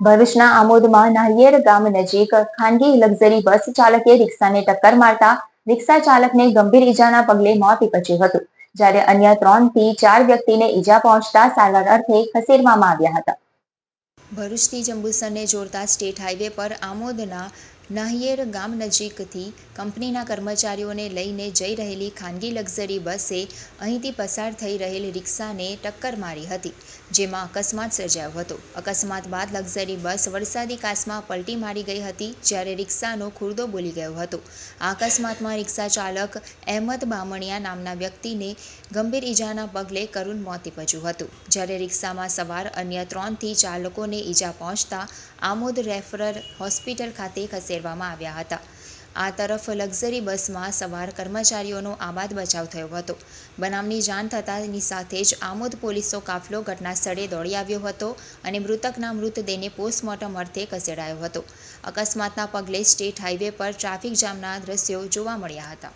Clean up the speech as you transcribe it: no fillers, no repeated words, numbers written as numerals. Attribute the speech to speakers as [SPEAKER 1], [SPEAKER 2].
[SPEAKER 1] ભરૂચના આમોદમાં નાળિયેર ગામ નજીક ખાનગી લક્ઝરી બસ ચાલકે રિક્ષાને ટક્કર મારતા રિક્ષા ચાલકને ગંભીર ઈજાના પગલે મોત નીપજ્યું હતું, જ્યારે અન્ય 3 થી 4 વ્યક્તિને ઈજા પહોંચતા સારવાર અર્થે ખસેડવામાં આવ્યા હતા.
[SPEAKER 2] ભરૂચથી જંબુસરને જોડતા સ્ટેટ હાઈવે પર આમોદના નાહિયેર ગામ નજીકથી કંપનીના કર્મચારીઓને લઈને જઈ રહેલી ખાનગી લક્ઝરી બસે અહીંથી પસાર થઈ રહેલ રિક્ષાને ટક્કર મારી હતી, જેમાં અકસ્માત સર્જાયો હતો. અકસ્માત બાદ લક્ઝરી બસ વરસાદી કાચમાં પલટી મારી ગઈ હતી, જ્યારે રિક્ષાનો ખુરદો બોલી ગયો હતો. આ અકસ્માતમાં રિક્ષા ચાલક અહેમદ બામણિયા નામના વ્યક્તિને ગંભીર ઈજાના પગલે કરુણ મોત નીપજ્યું હતું, જ્યારે રિક્ષામાં સવાર અન્ય 3 થી 4 લોકોને ઈજા પહોંચતા આમોદ રેફરલ હોસ્પિટલ ખાતે ખસેડવામાં આવ્યા હતા. આ તરફ લક્ઝરી બસમાં સવાર કર્મચારીઓનો આબાદ બચાવ થયો હતો. બનાવની જાણ થતાંની સાથે જ આમોદ પોલીસનો કાફલો ઘટના સ્થળે દોડી આવ્યો હતો અને મૃતકના મૃતદેહને પોસ્ટમોર્ટમ અર્થે ખસેડાયો હતો. અકસ્માતના પગલે સ્ટેટ હાઈવે પર ટ્રાફિક જામના દ્રશ્યો જોવા મળ્યા હતા.